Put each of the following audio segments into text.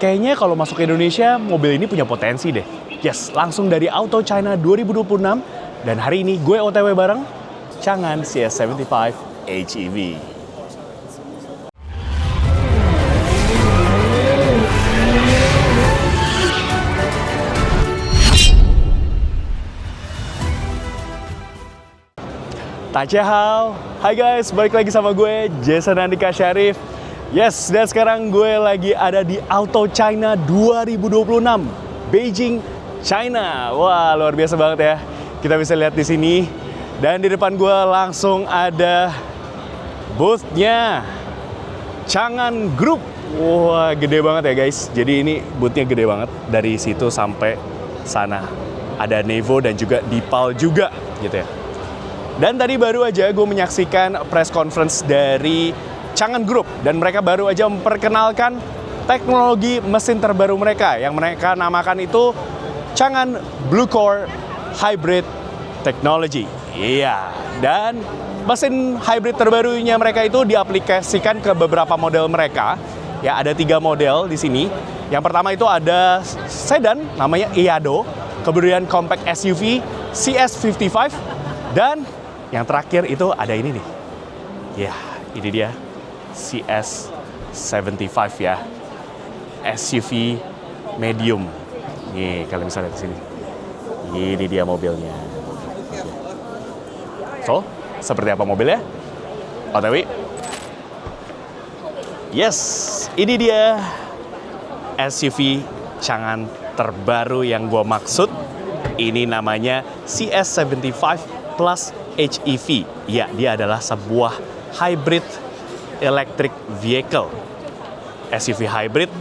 Kayaknya kalau masuk ke Indonesia, mobil ini punya potensi deh. Yes, langsung dari Auto China 2026. Dan hari ini gue OTW bareng Changan CS75 HEV. Tachehao, hai guys, balik lagi sama gue Jason Andika Syarif. Yes, dan sekarang gue lagi ada di Auto China 2026, Beijing, China. Wah, luar biasa banget ya. Kita bisa lihat di sini. Dan di depan gue langsung ada booth-nya Changan Group. Wah, gede banget ya guys. Jadi ini booth-nya gede banget. Dari situ sampai sana. Ada Nevo dan juga Deepal juga gitu ya. Dan tadi baru aja gue menyaksikan press conference dari Changan Group. Dan mereka baru aja memperkenalkan teknologi mesin terbaru mereka. Yang mereka namakan itu Changan Blue Core Hybrid Technology. Iya, dan mesin hybrid terbarunya mereka itu diaplikasikan ke beberapa model mereka. Ya, ada 3 model di sini. Yang pertama itu ada sedan, namanya Eado. Kemudian compact SUV CS55. Dan yang terakhir itu ada ini nih. Ya, ini dia CS75 ya. SUV medium. Nih, kalian bisa lihat di sini. Ini dia mobilnya. So, seperti apa mobilnya? OTW. Yes, ini dia SUV Changan terbaru yang gue maksud. Ini namanya CS75 Plus HEV. Ya, dia adalah sebuah hybrid electric vehicle. SUV hybrid.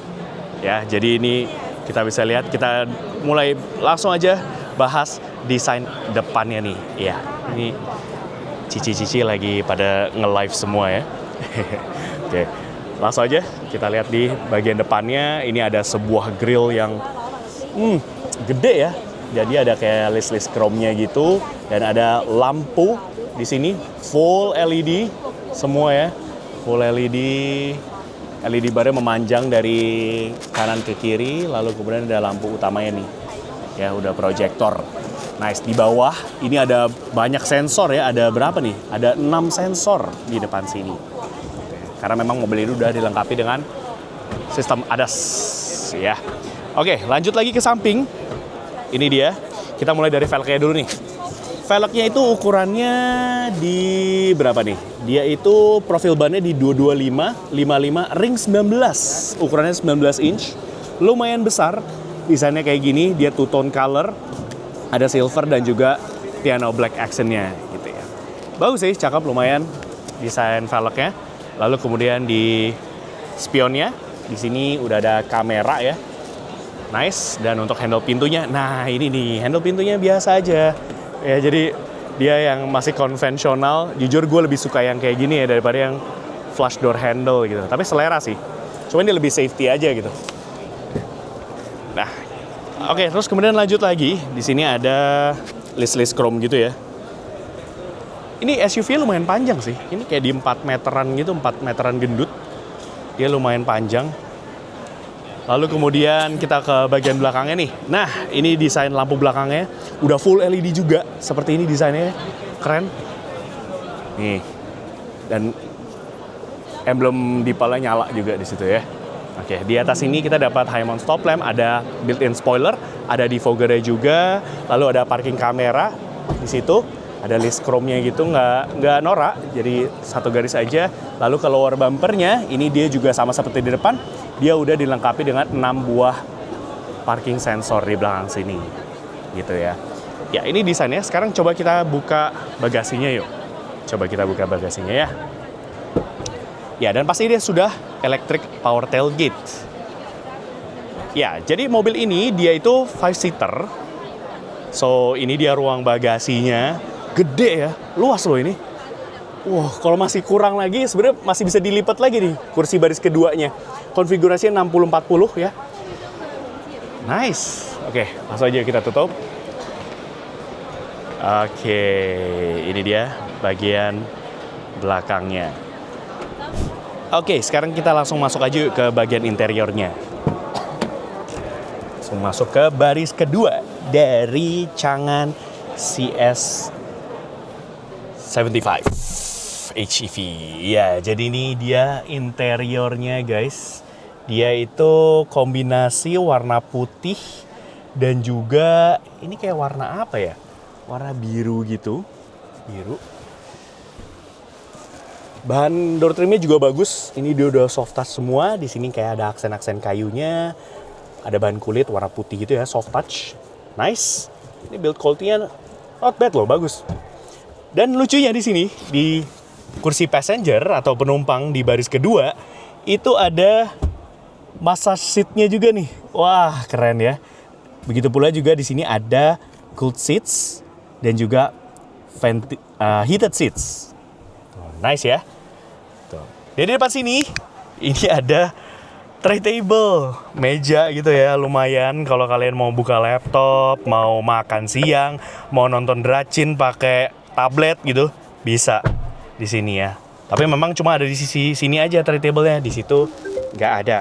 Ya, jadi ini kita bisa lihat, kita mulai langsung aja bahas desain depannya nih. Ya, ini cici-cici lagi pada nge-live semua ya. Oke, langsung aja kita lihat di bagian depannya. Ini ada sebuah grill yang gede ya. Jadi ada kayak list-list chrome-nya gitu, dan ada lampu di sini full LED semua ya. Full LED. LED barnya memanjang dari kanan ke kiri, lalu kemudian ada lampu utamanya nih. Ya, udah proyektor. Nice, di bawah ini ada banyak sensor ya, ada berapa nih? Ada 6 sensor di depan sini. Karena memang mobil ini udah dilengkapi dengan sistem ADAS ya. Oke, lanjut lagi ke samping. Ini dia, kita mulai dari velgnya dulu nih. Velgnya itu ukurannya di berapa nih? Dia itu profil bannya di 225, 55, ring 19. Ukurannya 19 inch, lumayan besar. Desainnya kayak gini, dia two-tone color. Ada silver dan juga piano black accent-nya gitu ya. Bagus sih, cakep lumayan desain velgnya. Lalu kemudian di spionnya, di sini udah ada kamera ya. Nice, dan untuk handle pintunya, nah ini nih, handle pintunya biasa aja. Ya, jadi dia yang masih konvensional. Jujur gue lebih suka yang kayak gini ya daripada yang flush door handle gitu. Tapi selera sih. Cuman dia lebih safety aja gitu. Nah, oke, terus kemudian lanjut lagi. Di sini ada list-list chrome gitu ya. Ini SUV lumayan panjang sih. Ini kayak di 4 meteran gitu, 4 meteran gendut. Dia lumayan panjang. Lalu kemudian kita ke bagian belakangnya nih. Nah, ini desain lampu belakangnya. Udah full LED juga. Seperti ini desainnya. Keren. Nih. Dan emblem Deepal nyala juga di situ ya. Oke, di atas ini kita dapat high mount stop lamp. Ada built-in spoiler. Ada defoggernya juga. Lalu ada parking kamera di situ. Ada list chrome-nya gitu. Nggak norak. Jadi satu garis aja. Lalu ke lower bumpernya. Ini dia juga sama seperti di depan. Dia udah dilengkapi dengan 6 buah parking sensor di belakang sini. Gitu ya. Ya, ini desainnya. Sekarang coba kita buka bagasinya yuk. Coba kita buka bagasinya ya. Ya, dan pasti dia sudah electric power tailgate. Ya, jadi mobil ini dia itu 5-seater. So, ini dia ruang bagasinya. Gede ya, luas loh ini. Wah, kalau masih kurang lagi sebenarnya masih bisa dilipat lagi nih kursi baris keduanya. Konfigurasinya 60-40 ya. Nice. Oke, langsung aja kita tutup. Oke, ini dia bagian belakangnya. Oke, sekarang kita langsung masuk aja ke bagian interiornya. langsung masuk ke baris kedua dari Chang'an CS75 HEV. Ya, jadi ini dia interiornya guys. Dia itu kombinasi warna putih dan juga ini kayak warna apa ya? Warna biru gitu. Biru. Bahan door trimnya juga bagus. Ini dia udah soft touch semua. Di sini kayak ada aksen-aksen kayunya. Ada bahan kulit warna putih gitu ya, soft touch. Nice. Ini build quality-nya not bad loh, bagus. Dan lucunya di sini, di kursi passenger atau penumpang di baris kedua, itu ada massage seat-nya juga nih. Wah, keren ya. Begitu pula juga di sini ada cooled seats dan juga heated seats. Nice ya. Tuh. Jadi di depan sini ini ada tray table, meja gitu ya, lumayan kalau kalian mau buka laptop, mau makan siang, mau nonton Dracin pakai tablet gitu, bisa di sini ya. Tapi memang cuma ada di sisi sini aja tray table-nya, di situ nggak ada.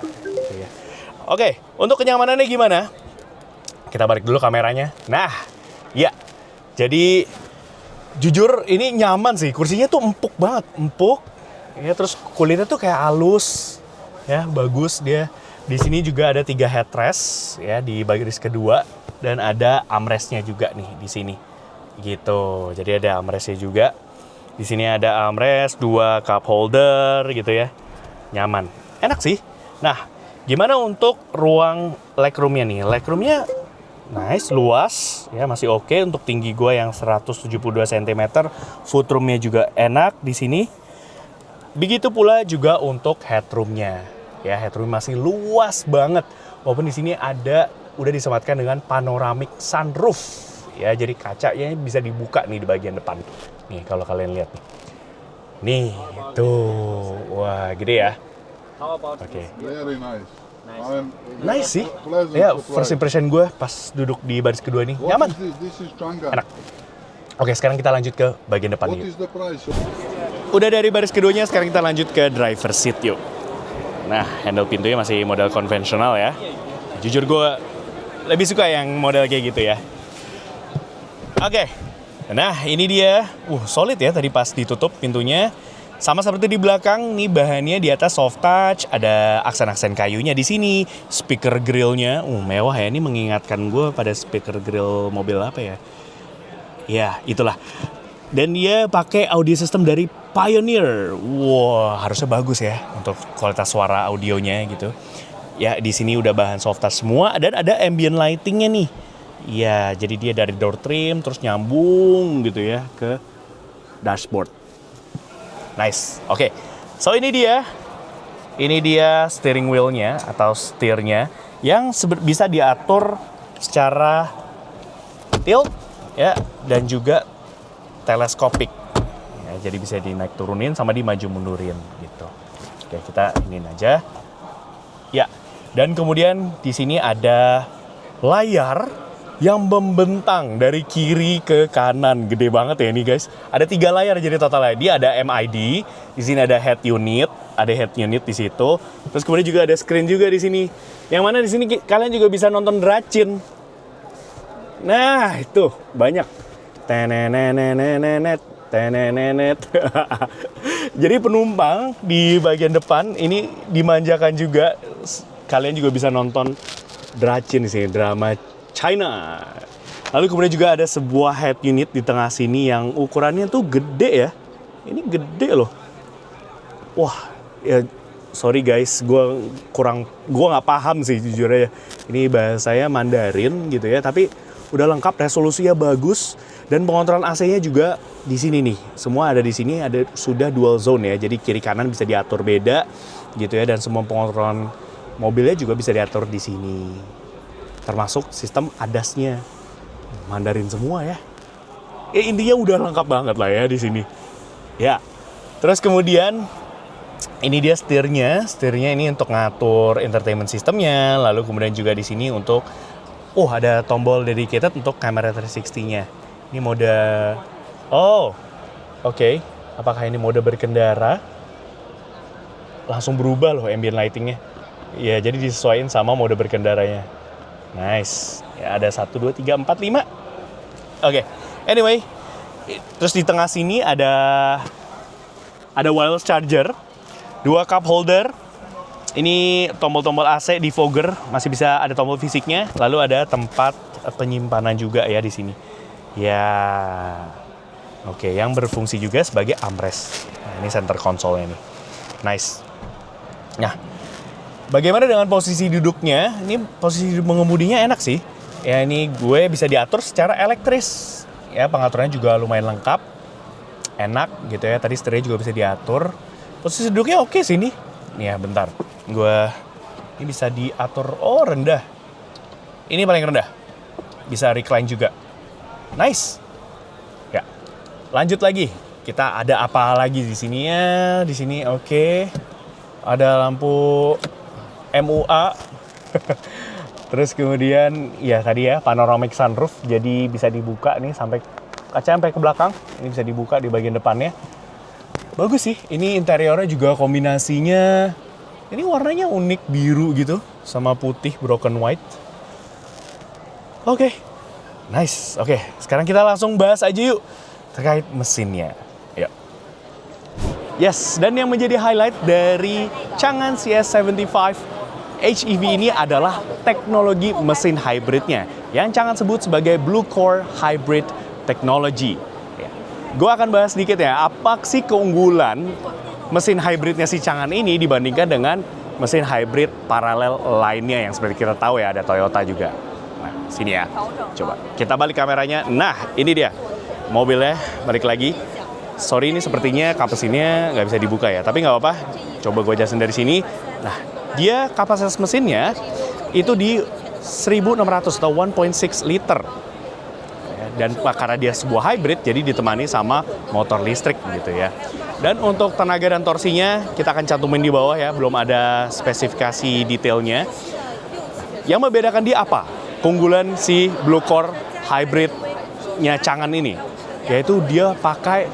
Oke, untuk kenyamanannya gimana? Kita balik dulu kameranya. Nah, ya. Jadi jujur ini nyaman sih. Kursinya tuh empuk banget, empuk. Ya, terus kulitnya tuh kayak halus. Ya, bagus dia. Di sini juga ada 3 headrest ya di baris kedua dan ada armrestnya juga nih di sini. Gitu. Jadi ada armrestnya juga. Di sini ada armrest, 2 cup holder gitu ya. Nyaman. Enak sih. Nah, gimana untuk ruang legroomnya nih? Legroomnya nice, luas, ya masih oke untuk tinggi gue yang 172 cm. Footroomnya juga enak di sini. Begitu pula juga untuk headroomnya. Ya, headroom masih luas banget. Walaupun di sini udah disematkan dengan panoramic sunroof. Ya, jadi kacanya bisa dibuka nih di bagian depan. Nih kalau kalian lihat nih. Nih, tuh. Wah, gede ya. Oke. Very nice. Nice sih. Ya, first impression gue pas duduk di baris kedua nih. Nyaman. Enak. Oke, sekarang kita lanjut ke bagian depan yuk. Udah dari baris keduanya, sekarang kita lanjut ke driver seat yuk. Nah, handle pintunya masih model konvensional ya. Jujur gue lebih suka yang model kayak gitu ya. Oke. Nah, ini dia. Solid ya tadi pas ditutup pintunya. Sama seperti di belakang, nih bahannya di atas soft touch, ada aksen-aksen kayunya di sini, speaker grillnya, mewah ya, ini mengingatkan gue pada speaker grill mobil apa ya? Ya, itulah. Dan dia pakai audio system dari Pioneer. Wah, harusnya bagus ya untuk kualitas suara audionya gitu. Ya, di sini udah bahan soft touch semua dan ada ambient lightingnya nih. Ya, jadi dia dari door trim terus nyambung gitu ya ke dashboard. Nice, oke. So ini dia steering wheel-nya atau setirnya yang bisa diatur secara tilt ya dan juga teleskopik. Ya, jadi bisa dinaik turunin sama dimaju mundurin gitu. Oke, kita iniin aja. Ya, dan kemudian di sini ada layar yang membentang dari kiri ke kanan, gede banget ya ini guys. Ada 3 layar jadi totalnya. Dia ada MID, di sini ada head unit di situ. Terus kemudian juga ada screen juga di sini. Yang mana di sini kalian juga bisa nonton Dracin. Nah itu banyak. Tenenenet. Jadi penumpang di bagian depan ini dimanjakan juga. Kalian juga bisa nonton Dracin di sini, drama China. Lalu kemudian juga ada sebuah head unit di tengah sini yang ukurannya tuh gede ya. Ini gede loh. Wah, ya sorry guys, gue nggak paham sih jujur aja. Ini bahasanya Mandarin gitu ya, tapi udah lengkap, resolusinya bagus dan pengontrolan AC-nya juga di sini nih. Semua ada di sini, sudah dual zone ya. Jadi kiri kanan bisa diatur beda gitu ya, dan semua pengontrolan mobilnya juga bisa diatur di sini. Termasuk sistem ADAS-nya. Mandarin semua ya. Intinya udah lengkap banget lah ya di sini. Ya. Terus kemudian ini dia setirnya. Setirnya ini untuk ngatur entertainment sistemnya. Lalu kemudian juga di sini untuk ada tombol dedicated untuk kamera 360-nya. Ini mode oke. Apakah ini mode berkendara? Langsung berubah loh ambient lighting-nya. Ya, jadi disesuaikan sama mode berkendaranya. Nice. Ya ada 1, 2, 3, 4, 5. Oke. Anyway, terus di tengah sini ada wireless charger, 2 cup holder. Ini tombol-tombol AC, defogger, masih bisa ada tombol fisiknya. Lalu ada tempat penyimpanan juga ya di sini. Ya. Oke, yang berfungsi juga sebagai armrest. Nah, ini center console-nya nih. Nice. Nah, bagaimana dengan posisi duduknya? Ini posisi mengemudinya enak sih. Ya, ini gue bisa diatur secara elektris. Ya, pengaturannya juga lumayan lengkap. Enak gitu ya. Tadi setirnya juga bisa diatur. Posisi duduknya oke sih nih. Nih ya, bentar. Ini bisa diatur, rendah. Ini paling rendah. Bisa recline juga. Nice. Ya. Lanjut lagi. Kita ada apa lagi di sini ya? Di sini oke. Ada lampu MUA. Terus kemudian ya tadi ya panoramic sunroof, jadi bisa dibuka nih kaca sampai ke belakang. Ini bisa dibuka di bagian depannya. Bagus sih. Ini interiornya juga kombinasinya. Ini warnanya unik, biru gitu sama putih broken white. Oke. Nice. Oke, sekarang kita langsung bahas aja yuk terkait mesinnya. Yuk. Yes, dan yang menjadi highlight dari Chang'an CS75 HEV ini adalah teknologi mesin hybridnya yang Chang'an sebut sebagai Blue Core Hybrid Technology. Gue akan bahas sedikit ya, apa sih keunggulan mesin hybridnya si Chang'an ini dibandingkan dengan mesin hybrid paralel lainnya yang seperti kita tahu ya, ada Toyota juga. Nah, sini ya. Coba kita balik kameranya. Nah, ini dia. Mobilnya balik lagi. Sorry, ini sepertinya kap mesinnya nggak bisa dibuka ya, tapi nggak apa-apa. Coba gue jelasin dari sini. Nah, dia kapasitas mesinnya itu di 1.600 atau 1.6 liter. Dan karena dia sebuah hybrid, jadi ditemani sama motor listrik gitu ya. Dan untuk tenaga dan torsinya, kita akan cantumin di bawah ya, belum ada spesifikasi detailnya. Yang membedakan dia apa? Keunggulan si Blue Core Hybrid-nya Chang'an ini, yaitu dia pakai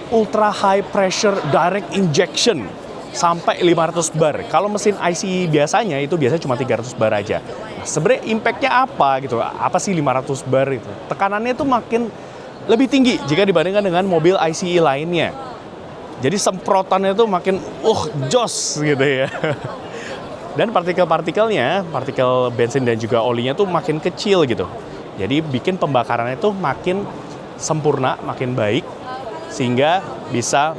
ultra high pressure direct injection sampai 500 bar. Kalau mesin ICE biasanya itu biasanya cuma 300 bar aja. Nah, sebenarnya impact-nya apa gitu? Apa sih 500 bar itu? Tekanannya itu makin lebih tinggi jika dibandingkan dengan mobil ICE lainnya. Jadi semprotannya itu makin jos gitu ya. Dan partikel-partikelnya, partikel bensin dan juga olinya tuh makin kecil gitu. Jadi bikin pembakarannya itu makin sempurna, makin baik, sehingga bisa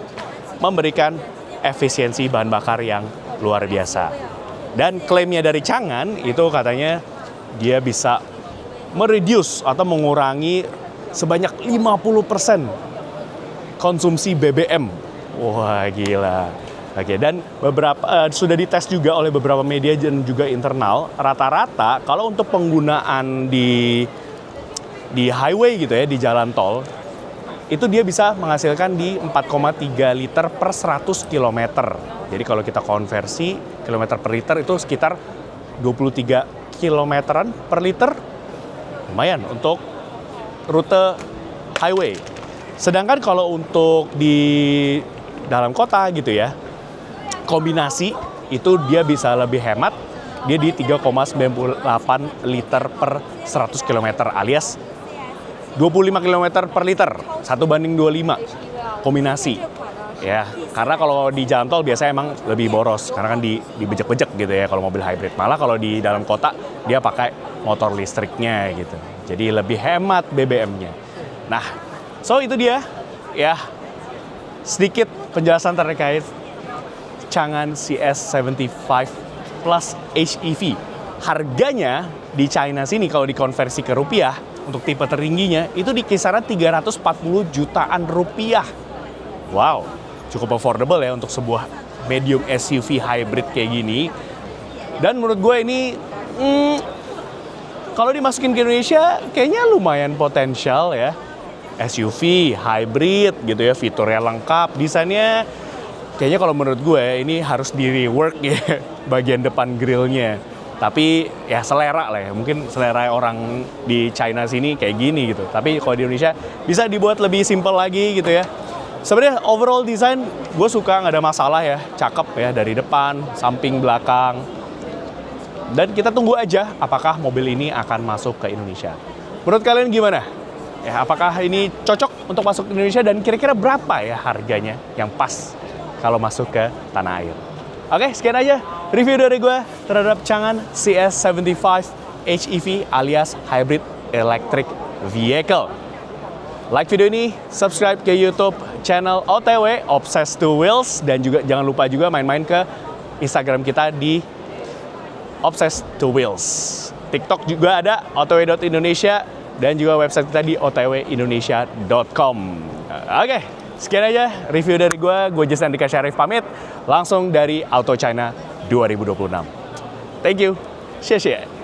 memberikan efisiensi bahan bakar yang luar biasa. Dan klaimnya dari Chang'an itu katanya dia bisa mereduce atau mengurangi sebanyak 50% konsumsi BBM. Wah, gila. Oke, dan sudah dites juga oleh beberapa media dan juga internal. Rata-rata kalau untuk penggunaan di highway gitu ya, di jalan tol, itu dia bisa menghasilkan di 4,3 liter per 100 km. Jadi kalau kita konversi kilometer per liter itu sekitar 23 kilometeran per liter. Lumayan untuk rute highway. Sedangkan kalau untuk di dalam kota gitu ya, kombinasi itu dia bisa lebih hemat. Dia di 3,98 liter per 100 km alias 25 km per liter, 1:25 kombinasi. Ya, karena kalau di jalan tol biasanya emang lebih boros karena kan dibejek-bejek gitu ya kalau mobil hybrid. Malah kalau di dalam kota dia pakai motor listriknya gitu. Jadi lebih hemat BBM-nya. Nah, so itu dia ya sedikit penjelasan terkait Chang'an CS75 Plus HEV. Harganya di China sini kalau dikonversi ke rupiah untuk tipe tertingginya itu di kisaran 340 jutaan rupiah. Wow, cukup affordable ya untuk sebuah medium SUV hybrid kayak gini. Dan menurut gue ini kalau dimasukin ke Indonesia kayaknya lumayan potensial ya. SUV, hybrid gitu ya, fiturnya lengkap, desainnya kayaknya kalau menurut gue ini harus di-rework ya bagian depan grillnya. Tapi ya selera lah ya, mungkin selera orang di China sini kayak gini gitu. Tapi kalau di Indonesia bisa dibuat lebih simple lagi gitu ya. Sebenarnya overall design gue suka, nggak ada masalah ya, cakep ya dari depan, samping, belakang. Dan kita tunggu aja apakah mobil ini akan masuk ke Indonesia. Menurut kalian gimana? Ya, apakah ini cocok untuk masuk ke Indonesia dan kira-kira berapa ya harganya yang pas kalau masuk ke tanah air? Oke, sekian aja review dari gue terhadap Changan CS75 HEV alias Hybrid Electric Vehicle. Like video ini, subscribe ke YouTube channel OTW Obsessed to Wheels, dan juga jangan lupa juga main-main ke Instagram kita di Obsessed to Wheels. TikTok juga ada otw.indonesia dan juga website kita di otwindonesia.com. Oke, sekian aja review dari gue Jason Andika Syarif pamit langsung dari Auto China 2026. Thank you. 谢谢.